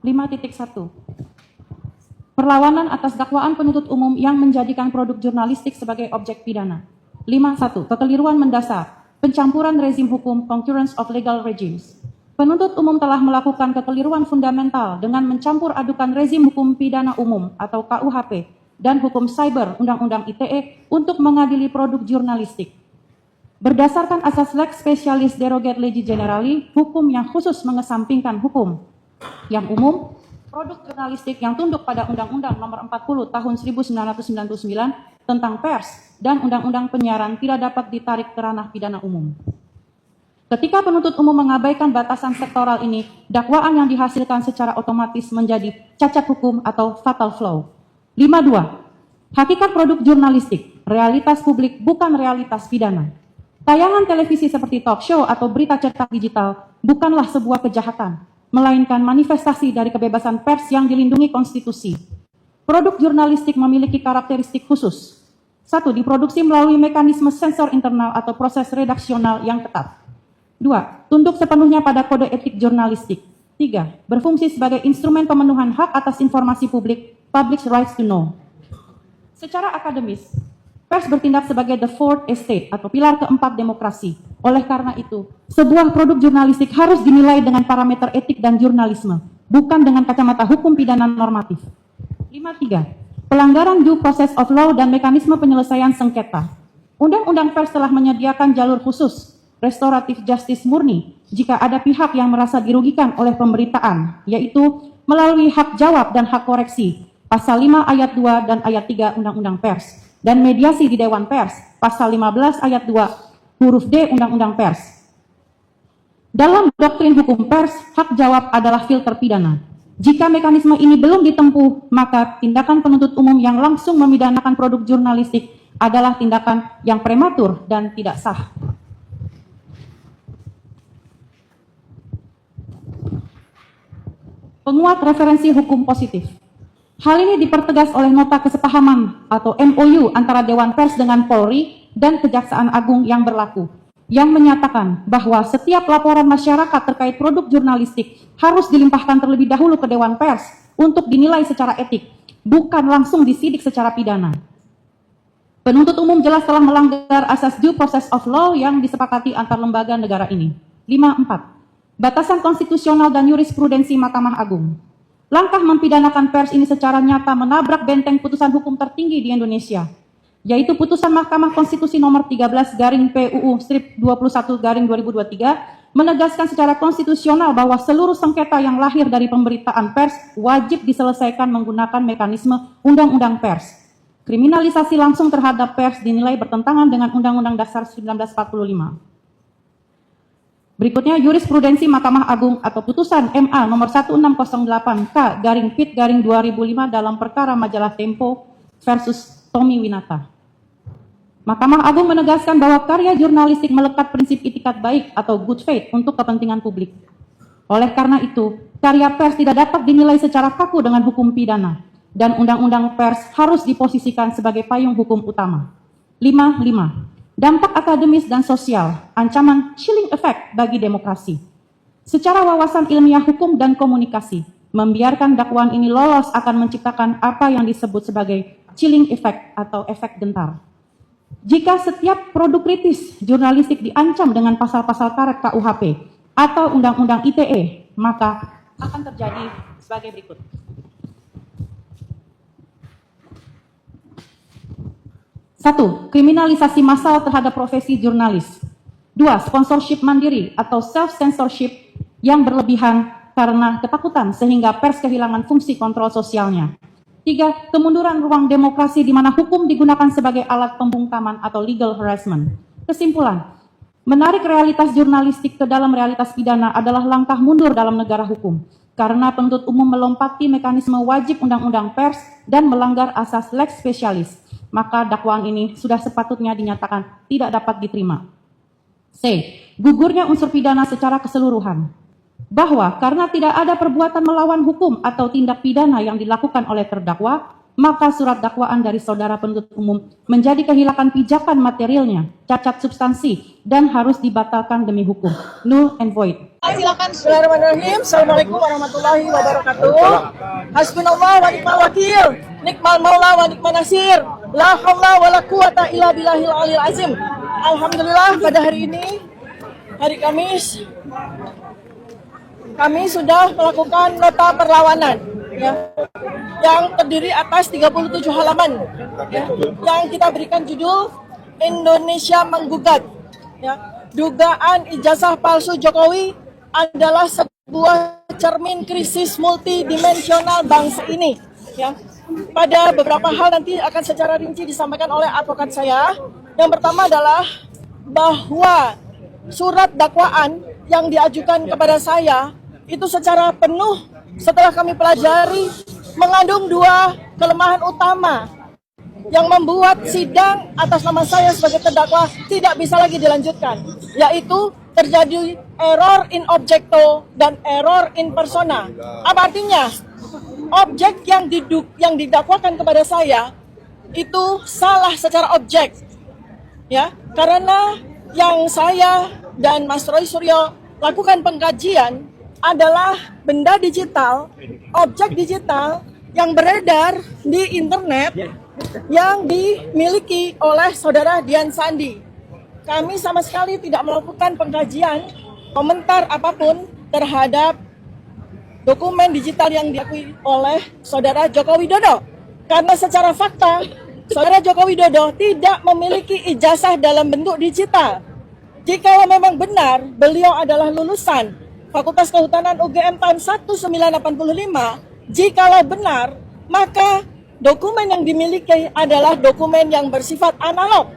5.1. Perlawanan atas dakwaan penuntut umum yang menjadikan produk jurnalistik sebagai objek pidana. 5.1. Kekeliruan mendasar, pencampuran rezim hukum, concurrence of legal regimes. Penuntut umum telah melakukan kekeliruan fundamental dengan mencampur adukan rezim hukum pidana umum atau KUHP dan hukum cyber Undang-Undang ITE untuk mengadili produk jurnalistik. Berdasarkan asas lex specialis derogat legi generali, hukum yang khusus mengesampingkan hukum yang umum, produk jurnalistik yang tunduk pada Undang-Undang Nomor 40 Tahun 1999 tentang pers dan Undang-Undang Penyiaran tidak dapat ditarik ke ranah pidana umum. Ketika penuntut umum mengabaikan batasan sektoral ini, dakwaan yang dihasilkan secara otomatis menjadi cacat hukum atau fatal flaw. 5.2. Hakikat produk jurnalistik, realitas publik bukan realitas pidana. Tayangan televisi seperti talk show atau berita cetak digital bukanlah sebuah kejahatan, melainkan manifestasi dari kebebasan pers yang dilindungi konstitusi. Produk jurnalistik memiliki karakteristik khusus. 1. Diproduksi melalui mekanisme sensor internal atau proses redaksional yang ketat. 2. Tunduk sepenuhnya pada kode etik jurnalistik. 3. Berfungsi sebagai instrumen pemenuhan hak atas informasi publik, public rights to know. Secara akademis, pers bertindak sebagai the fourth estate atau pilar keempat demokrasi. Oleh karena itu, sebuah produk jurnalistik harus dinilai dengan parameter etik dan jurnalisme, bukan dengan kacamata hukum pidana normatif. 5.3. Pelanggaran due process of law dan mekanisme penyelesaian sengketa. Undang-Undang Pers telah menyediakan jalur khusus, restoratif justice murni, jika ada pihak yang merasa dirugikan oleh pemberitaan, yaitu melalui hak jawab dan hak koreksi, Pasal 5 ayat 2 dan ayat 3 Undang-Undang Pers, dan mediasi di Dewan Pers, Pasal 15 ayat 2 huruf D Undang-Undang Pers. Dalam doktrin hukum pers, hak jawab adalah filter pidana. Jika mekanisme ini belum ditempuh, maka tindakan penuntut umum yang langsung memidanakan produk jurnalistik adalah tindakan yang prematur dan tidak sah. Penguat referensi hukum positif. Hal ini dipertegas oleh nota kesepahaman atau MOU antara Dewan Pers dengan Polri dan Kejaksaan Agung yang berlaku, yang menyatakan bahwa setiap laporan masyarakat terkait produk jurnalistik harus dilimpahkan terlebih dahulu ke Dewan Pers untuk dinilai secara etik, bukan langsung disidik secara pidana. Penuntut umum jelas telah melanggar asas due process of law yang disepakati antar lembaga negara ini. 5.4. Batasan konstitusional dan jurisprudensi Mahkamah Agung. Langkah mempidanakan pers ini secara nyata menabrak benteng putusan hukum tertinggi di Indonesia, yaitu putusan Mahkamah Konstitusi nomor 13/PUU-21/2023 menegaskan secara konstitusional bahwa seluruh sengketa yang lahir dari pemberitaan pers wajib diselesaikan menggunakan mekanisme Undang-Undang Pers. Kriminalisasi langsung terhadap pers dinilai bertentangan dengan Undang-Undang Dasar 1945. Berikutnya, jurisprudensi Mahkamah Agung atau putusan MA nomor 1608K/PIT/2005 dalam perkara majalah Tempo versus Tommy Winata. Mahkamah Agung menegaskan bahwa karya jurnalistik melekat prinsip itikat baik atau good faith untuk kepentingan publik. Oleh karena itu, karya pers tidak dapat dinilai secara kaku dengan hukum pidana, dan Undang-Undang Pers harus diposisikan sebagai payung hukum utama. 5.5. Dampak akademis dan sosial, ancaman chilling effect bagi demokrasi. Secara wawasan ilmiah hukum dan komunikasi, membiarkan dakwaan ini lolos akan menciptakan apa yang disebut sebagai chilling effect atau efek gentar. Jika setiap produk kritis jurnalistik diancam dengan pasal-pasal karet KUHP atau Undang-Undang ITE, maka akan terjadi sebagai berikut. 1. Kriminalisasi massal terhadap profesi jurnalis. 2. Sponsorship mandiri atau self-censorship yang berlebihan karena ketakutan sehingga pers kehilangan fungsi kontrol sosialnya. 3. Kemunduran ruang demokrasi di mana hukum digunakan sebagai alat pembungkaman atau legal harassment. Kesimpulan, menarik realitas jurnalistik ke dalam realitas pidana adalah langkah mundur dalam negara hukum, karena penuntut umum melompati mekanisme wajib Undang-Undang Pers dan melanggar asas lex specialis, maka dakwaan ini sudah sepatutnya dinyatakan tidak dapat diterima. C. Gugurnya unsur pidana secara keseluruhan. Bahwa karena tidak ada perbuatan melawan hukum atau tindak pidana yang dilakukan oleh terdakwa, maka surat dakwaan dari saudara penuntut umum menjadi kehilangan pijakan materialnya, cacat substansi, dan harus dibatalkan demi hukum. Null and void. Silakan. Bismillahirrahmanirrahim. Assalamualaikum warahmatullahi wabarakatuh. Hasbunallah wa ni'mal wakil. Nikmal maula wa nikmal nasir. La haula wa la quwata illa billahil aliyil azim. Alhamdulillah pada hari ini, hari Kamis, kami sudah melakukan nota perlawanan, ya, yang terdiri atas 37 halaman, ya, yang kita berikan judul Indonesia Menggugat, ya. Dugaan ijazah palsu Jokowi adalah sebuah cermin krisis multidimensional bangsa ini, ya. Pada beberapa hal nanti akan secara rinci disampaikan oleh advokat saya. Yang pertama adalah bahwa surat dakwaan yang diajukan kepada saya itu secara penuh setelah kami pelajari mengandung dua kelemahan utama yang membuat sidang atas nama saya sebagai terdakwa tidak bisa lagi dilanjutkan, yaitu terjadi error in objecto dan error in persona. Apa artinya? Objek yang didakwakan kepada saya itu salah secara objek, ya, karena yang saya dan Mas Roy Suryo lakukan pengkajian adalah benda digital, objek digital yang beredar di internet yang dimiliki oleh saudara Dian Sandi. Kami sama sekali tidak melakukan pengkajian, komentar apapun terhadap dokumen digital yang diakui oleh saudara Joko Widodo. Karena secara fakta, saudara Joko Widodo tidak memiliki ijazah dalam bentuk digital. Jika memang benar beliau adalah lulusan Fakultas Kehutanan UGM tahun 1985, jikalau benar, maka dokumen yang dimiliki adalah dokumen yang bersifat analog,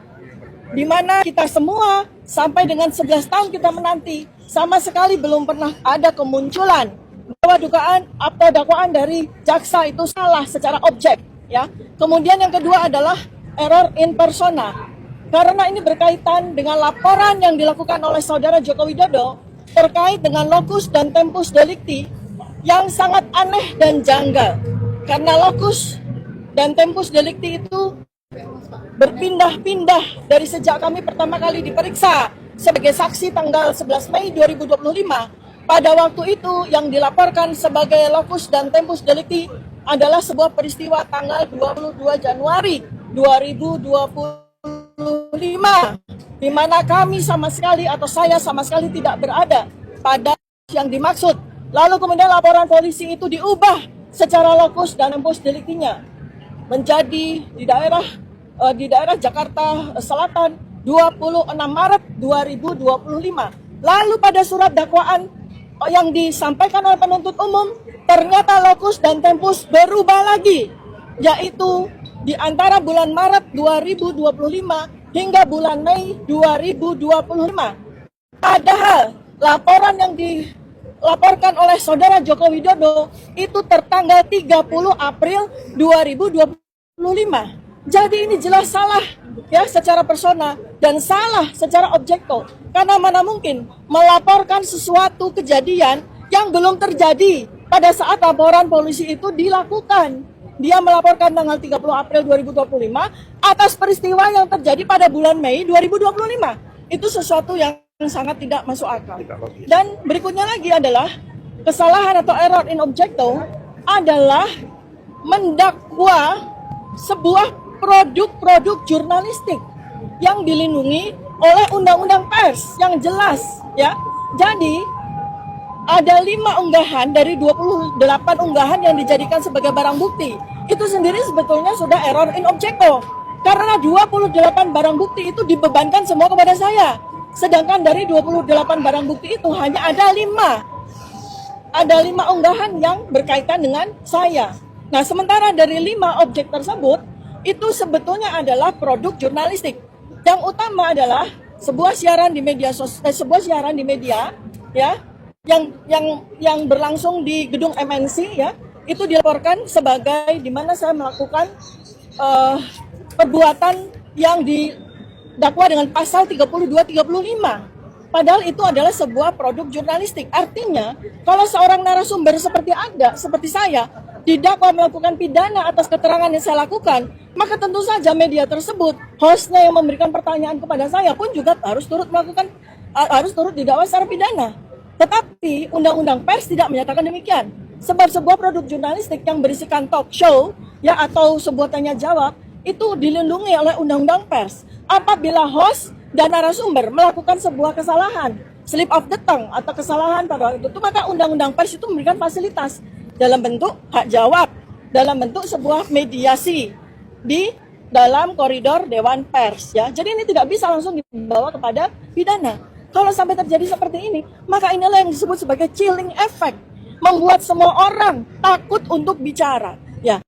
di mana kita semua sampai dengan 11 tahun kita menanti, sama sekali belum pernah ada kemunculan bahwa dugaan atau dakwaan dari jaksa itu salah secara objek, ya. Kemudian yang kedua adalah error in persona, karena ini berkaitan dengan laporan yang dilakukan oleh saudara Joko Widodo terkait dengan locus dan tempus delicti yang sangat aneh dan janggal. Karena locus dan tempus delicti itu berpindah-pindah dari sejak kami pertama kali diperiksa sebagai saksi tanggal 11 Mei 2025. Pada waktu itu yang dilaporkan sebagai locus dan tempus delicti adalah sebuah peristiwa tanggal 22 Januari 2025, di mana kami sama sekali atau saya sama sekali tidak berada pada yang dimaksud. Lalu kemudian laporan polisi itu diubah secara lokus dan tempus deliktinya menjadi di daerah Jakarta Selatan 26 Maret 2025. Lalu pada surat dakwaan yang disampaikan oleh penuntut umum ternyata lokus dan tempus berubah lagi, yaitu di antara bulan Maret 2025 hingga bulan Mei 2025. Padahal laporan yang dilaporkan oleh saudara Joko Widodo itu tertanggal 30 April 2025. Jadi ini jelas salah, ya, secara persona dan salah secara objekto. Karena mana mungkin melaporkan sesuatu kejadian yang belum terjadi pada saat laporan polisi itu dilakukan. Dia melaporkan tanggal 30 April 2025 atas peristiwa yang terjadi pada bulan Mei 2025. Itu sesuatu yang sangat tidak masuk akal. Dan berikutnya lagi adalah kesalahan atau error in objecto adalah mendakwa sebuah produk-produk jurnalistik yang dilindungi oleh undang-undang pers yang jelas, ya. Jadi ada 5 unggahan dari 28 unggahan yang dijadikan sebagai barang bukti. Itu sendiri sebetulnya sudah error in objecto. Karena 28 barang bukti itu dibebankan semua kepada saya. Sedangkan dari 28 barang bukti itu hanya ada 5. Ada 5 unggahan yang berkaitan dengan saya. Nah, sementara dari 5 objek tersebut, itu sebetulnya adalah produk jurnalistik. Yang utama adalah sebuah siaran di media, ya, yang berlangsung di gedung MNC, ya, itu dilaporkan sebagai di mana saya melakukan perbuatan yang didakwa dengan pasal 32-35. Padahal itu adalah sebuah produk jurnalistik. Artinya, kalau seorang narasumber seperti saya didakwa melakukan pidana atas keterangan yang saya lakukan, maka tentu saja media tersebut, hostnya yang memberikan pertanyaan kepada saya pun juga harus turut didakwa secara pidana. Tetapi Undang-Undang Pers tidak menyatakan demikian. Sebab sebuah produk jurnalistik yang berisikan talk show ya atau sebuah tanya jawab itu dilindungi oleh Undang-Undang Pers. Apabila host dan narasumber melakukan sebuah kesalahan, slip of the tongue atau kesalahan pada waktu itu, maka Undang-Undang Pers itu memberikan fasilitas dalam bentuk hak jawab, dalam bentuk sebuah mediasi di dalam koridor Dewan Pers ya. Jadi ini tidak bisa langsung dibawa kepada pidana. Kalau sampai terjadi seperti ini, maka inilah yang disebut sebagai chilling effect, membuat semua orang takut untuk bicara. Ya,